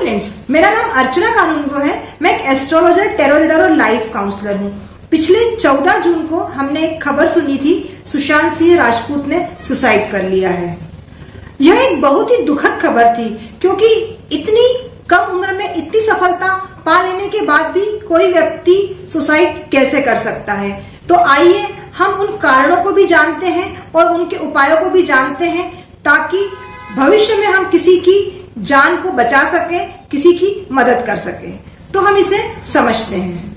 Friends, मेरा नाम अर्चना कानूनगो है। मैं एक एस्ट्रोलॉजर, टैरो रीडर और लाइफ काउंसलर हूँ। पिछले 14 जून को हमने एक खबर सुनी थी, सुशांत सिंह राजपूत ने सुसाइड कर लिया है। यह एक बहुत ही दुखद खबर थी, क्योंकि इतनी कम उम्र में इतनी सफलता पा लेने के बाद भी कोई व्यक्ति सुसाइड कैसे कर सकता है। तो आइए हम उन कारणों को भी जानते हैं और उनके उपायों को भी जानते हैं, ताकि भविष्य में हम किसी की जान को बचा सकें, किसी की मदद कर सकें। तो हम इसे समझते हैं।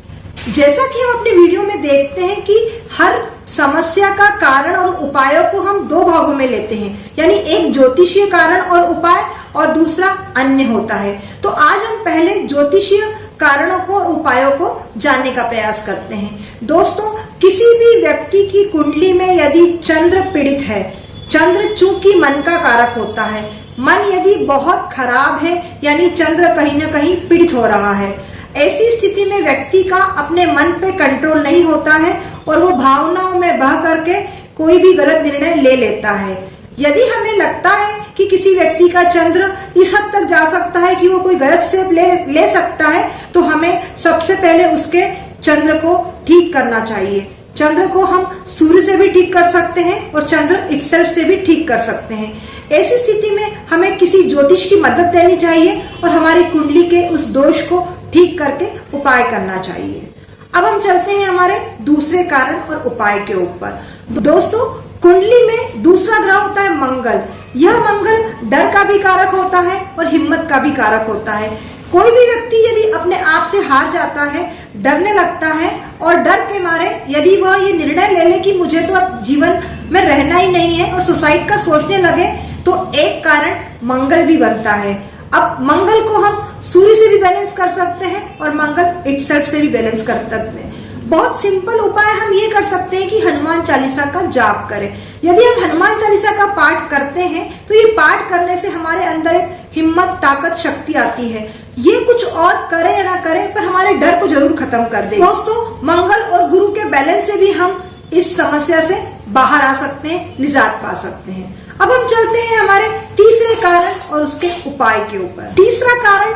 जैसा कि हम अपने वीडियो में देखते हैं कि हर समस्या का कारण और उपायों को हम 2 भागों में लेते हैं, यानी एक ज्योतिषीय कारण और उपाय और दूसरा अन्य होता है। तो आज हम पहले ज्योतिषीय कारणों को और उपायों को जानने का प्रयास करते हैं। दोस्तों, किसी भी व्यक्ति की कुंडली में यदि चंद्र पीड़ित है, चंद्र चूंकि मन का कारक होता है, मन यदि बहुत खराब है यानी चंद्र कहीं ना कहीं पीड़ित हो रहा है, ऐसी स्थिति में व्यक्ति का अपने मन पे कंट्रोल नहीं होता है और वो भावनाओं में बह करके कोई भी गलत निर्णय ले लेता है। यदि हमें लगता है कि किसी व्यक्ति का चंद्र इस हद तक जा सकता है कि वो कोई गलत स्टेप ले सकता है, तो हमें सबसे पहले उसके चंद्र को ठीक करना चाहिए। चंद्र को हम सूर्य से भी ठीक कर सकते हैं और चंद्र इटसेल्फ से भी ठीक कर सकते हैं। ऐसी स्थिति में हमें किसी ज्योतिष की मदद लेनी चाहिए और हमारी कुंडली के उस दोष को ठीक करके उपाय करना चाहिए। अब हम चलते हैं हमारे दूसरे कारण और उपाय के ऊपर। दोस्तों, कुंडली में दूसरा ग्रह होता है मंगल। यह मंगल डर का भी कारक होता है और हिम्मत का भी कारक होता है। कोई भी व्यक्ति यदि अपने आप से हार जाता है, डरने लगता है और डर के मारे यदि वह ये निर्णय ले ले कि मुझे तो अब जीवन में रहना ही नहीं है और सुसाइड का सोचने लगे, तो एक कारण मंगल भी बनता है। अब मंगल को हम सूर्य से भी बैलेंस कर सकते हैं और मंगल इटसेल्फ से भी बैलेंस कर सकते हैं। बहुत सिंपल उपाय हम ये कर सकते हैं कि हनुमान चालीसा का जाप करें। यदि हम हनुमान चालीसा का पाठ करते हैं तो ये पाठ करने से हमारे अंदर एक हिम्मत, ताकत, शक्ति आती है। ये कुछ और करे या ना करे, पर हमारे डर को जरूर खत्म कर दे। दोस्तों, मंगल और गुरु के बैलेंस से भी हम इस समस्या से बाहर आ सकते हैं, निजात पा सकते हैं। अब हम चलते हैं हमारे तीसरे कारण और उसके उपाय के ऊपर। तीसरा कारण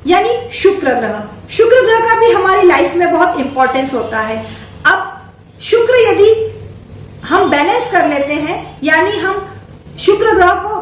यानी शुक्र ग्रह। शुक्र ग्रह का भी हमारी लाइफ में बहुत इंपॉर्टेंस होता है। अब शुक्र यदि हम बैलेंस कर लेते हैं, यानी हम शुक्र ग्रह को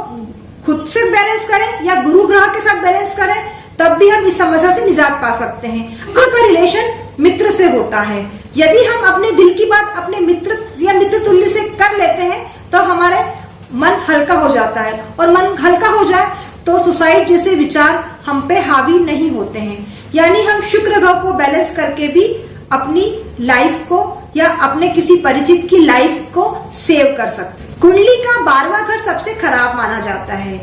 खुद से बैलेंस करें या गुरु ग्रह के साथ बैलेंस करें, तब भी हम इस समस्या से निजात पा सकते हैं। शुक्र का रिलेशन मित्र से होता है। यदि हम अपने दिल की बात अपने मित्र या मित्र तुल्य से कर लेते हैं, तो हमारे मन हल्का हो जाता है, और मन हल्का हो जाए तो सुसाइड जैसे विचार हम पे हावी नहीं होते हैं। यानी हम शुक्र ग्रह को बैलेंस करके भी अपनी लाइफ को या अपने किसी परिचित की लाइफ को सेव कर सकते हैं। कुंडली का 12वां घर सबसे खराब माना जाता है।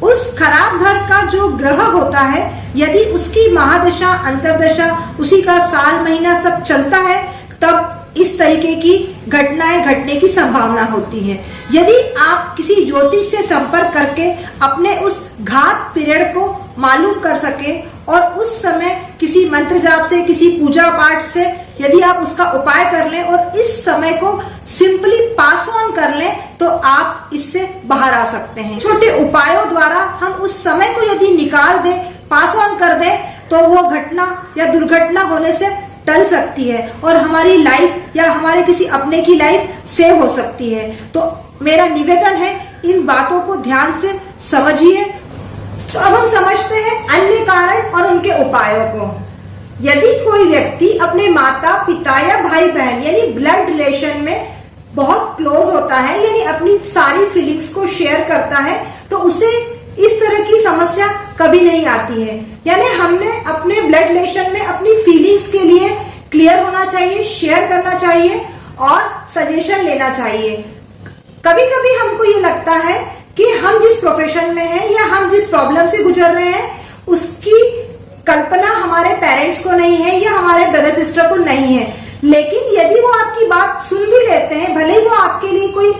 उस खराब घर का जो ग्रह होता है, यदि उसकी महादशा, अंतरदशा, उसी का साल, महीना सब चलता है, तब इस तरीके की घटनाएं घटने की संभावना होती है। यदि आप किसी ज्योतिष से संपर्क करके अपने उस घात पीरियड को मालूम कर सके और उस समय किसी मंत्र जाप से, किसी पूजा पाठ से यदि आप उसका उपाय कर लें और इस समय को सिंपली पास ऑन कर लें, तो आप इससे बाहर आ सकते हैं। छोटे उपायों द्वारा हम उस समय को यदि निकाल दें, पास ऑन कर दें, तो वो घटना या दुर्घटना होने से टल सकती है और हमारी लाइफ या हमारे किसी अपने की लाइफ सेव हो सकती है। तो मेरा निवेदन है, इन बातों को ध्यान से समझिए। तो अब हम समझते हैं अन्य कारण और उनके उपायों को। यदि कोई व्यक्ति अपने माता पिता या भाई बहन यानी ब्लड रिलेशन में बहुत क्लोज होता है, यानी अपनी सारी फीलिंग्स को शेयर करता है, तो उसे इस तरह की समस्या कभी नहीं आती है। यानी हमने अपने ब्लड रिलेशन में अपनी फीलिंग्स के लिए क्लियर होना चाहिए, शेयर करना चाहिए और सजेशन लेना चाहिए। कभी कभी हमको ये लगता है कि हम जिस प्रोफेशन में हैं या हम जिस प्रॉब्लम से गुजर रहे हैं, उसकी कल्पना हमारे पेरेंट्स को नहीं है या हमारे ब्रदर सिस्टर को नहीं है। लेकिन यदि वो आपकी बात सुन भी लेते हैं, भले ही वो आपके लिए कोई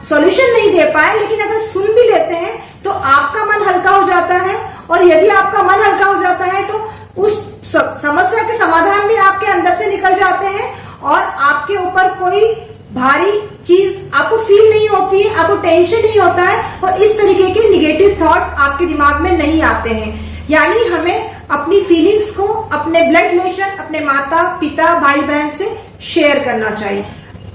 सॉल्यूशन नहीं दे पाए, लेकिन अगर सुन भी लेते हैं तो आपका मन हल्का हो जाता है। और यदि आपका मन हल्का हो जाता है तो उस समस्या के समाधान भी आपके अंदर से निकल जाते हैं और आपके ऊपर कोई भारी चीज आपको फील नहीं होती है, आपको टेंशन नहीं होता है और इस तरीके के निगेटिव थॉट्स आपके दिमाग में नहीं आते हैं। यानी हमें अपनी फीलिंग्स को अपने ब्लड रिलेशन, अपने माता पिता भाई बहन से शेयर करना चाहिए।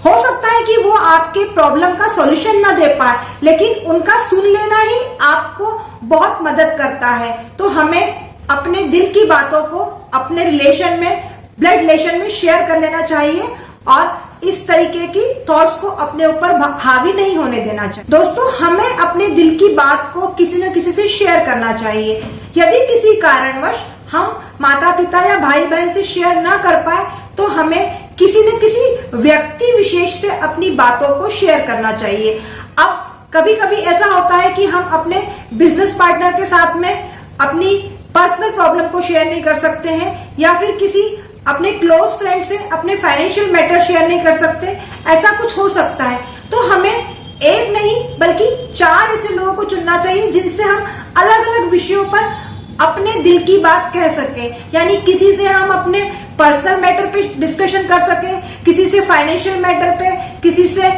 हो सकता है कि वो आपके प्रॉब्लम का सॉल्यूशन ना दे पाए, लेकिन उनका सुन लेना ही आपको बहुत मदद करता है। तो हमें अपने दिल की बातों को अपने रिलेशन में, ब्लड रिलेशन में शेयर कर लेना चाहिए और इस तरीके की थॉट्स को अपने ऊपर हावी नहीं होने देना चाहिए। दोस्तों, हमें अपने दिल की बात को किसी न किसी से शेयर करना चाहिए। यदि किसी कारणवश हम माता पिता या भाई बहन से शेयर ना कर पाए तो हमें किसी न किसी व्यक्ति विशेष से अपनी बातों को शेयर करना चाहिए। अब कभी कभी ऐसा होता है कि हम अपने बिजनेस पार्टनर के साथ में अपनी पर्सनल प्रॉब्लम को शेयर नहीं कर सकते हैं, या फिर किसी अपने क्लोज फ्रेंड से अपने फाइनेंशियल मैटर शेयर नहीं कर सकते, ऐसा कुछ हो सकता है। तो हमें एक नहीं बल्कि 4 ऐसे लोगों को चुनना चाहिए जिनसे हम अलग अलग विषयों पर अपने दिल की बात कह सकें। यानी किसी से हम अपने पर्सनल मैटर पे डिस्कशन कर सकें, किसी से फाइनेंशियल मैटर पे, किसी से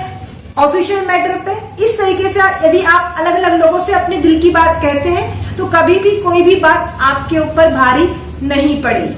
ऑफिशियल मैटर पे। इस तरीके से यदि आप अलग अलग लोगों से अपने दिल की बात कहते हैं तो कभी भी कोई भी बात आपके ऊपर भारी नहीं पड़ी।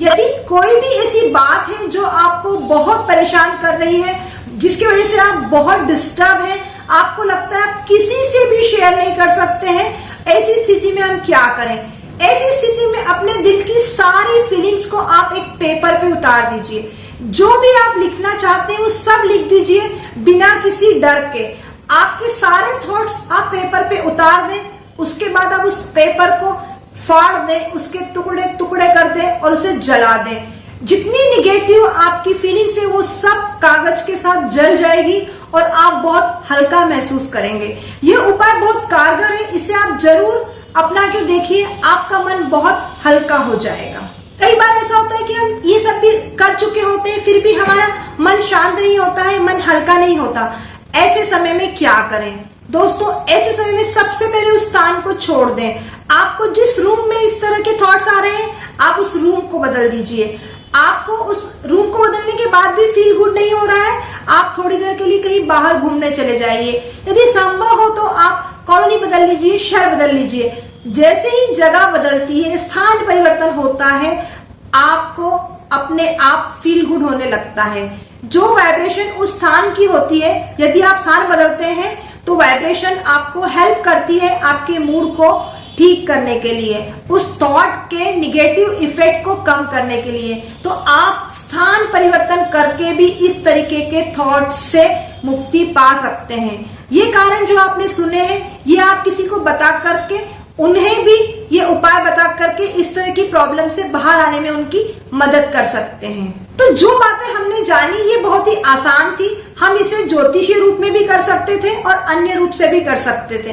यदि कोई भी ऐसी बात है जो आपको बहुत परेशान कर रही है, जिसकी वजह से आप बहुत डिस्टर्ब हैं, आपको लगता है आप किसी से भी शेयर नहीं कर सकते हैं, ऐसी स्थिति में हम क्या करें? ऐसी स्थिति में अपने दिल की सारी फीलिंग्स को आप एक पेपर पे उतार दीजिए। जो भी आप लिखना चाहते हैं वो सब लिख दीजिए बिना किसी डर के। आपके सारे थॉट्स आप पेपर पे उतार दें, उसके बाद आप उस पेपर को फाड़ दें, उसके टुकड़े टुकड़े कर दें और उसे जला दें। जितनी निगेटिव आपकी फीलिंग्स है वो सब कागज के साथ जल जाएगी और आप बहुत हल्का महसूस करेंगे। ये उपाय बहुत कारगर है, इसे आप जरूर अपना के देखिए, आपका मन बहुत हल्का हो जाएगा। कई बार ऐसा होता है कि हम ये सब भी कर चुके होते हैं, फिर भी हमारा मन शांत नहीं होता है, मन हल्का नहीं होता। ऐसे समय में क्या करें? दोस्तों, ऐसे समय में सबसे पहले उस स्थान को छोड़ दें। आपको जिस रूम में इस तरह के थॉट्स आ रहे हैं, आप उस रूम को बदल दीजिए। आपको उस रूम को बदलने के बाद भी फील गुड नहीं हो रहा है, आप थोड़ी देर के लिए कहीं बाहर घूमने चले जाइए। यदि संभव हो तो आप कॉलोनी बदल लीजिए, शहर बदल लीजिए। जैसे ही जगह बदलती है, स्थान परिवर्तन होता है, आपको अपने आप फील गुड होने लगता है। जो वाइब्रेशन उस स्थान की होती है, यदि आप स्थान बदलते हैं तो वाइब्रेशन आपको हेल्प करती है आपके मूड को ठीक करने के लिए, उस थॉट के निगेटिव इफेक्ट को कम करने के लिए। तो आप स्थान परिवर्तन करके भी इस तरीके के थॉट से मुक्ति पा सकते हैं। ये कारण जो आपने सुने हैं, ये आप किसी को बता करके, उन्हें भी ये उपाय बता करके इस तरह की प्रॉब्लम से बाहर आने में उनकी मदद कर सकते हैं। तो जो बातें हमने जानी ये बहुत ही आसान थी। हम इसे ज्योतिषीय रूप में भी कर सकते थे और अन्य रूप से भी कर सकते थे।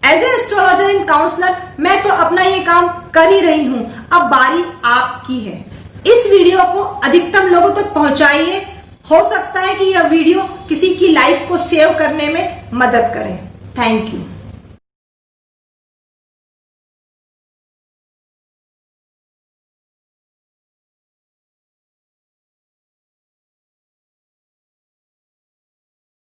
As a astrologer and counsellor मैं तो अपना ये काम कर ही रही हूं, अब बारी आपकी है। इस वीडियो को अधिकतम लोगों तक पहुंचाइए। हो सकता है कि यह वीडियो किसी की लाइफ को सेव करने में मदद करे। Thank you.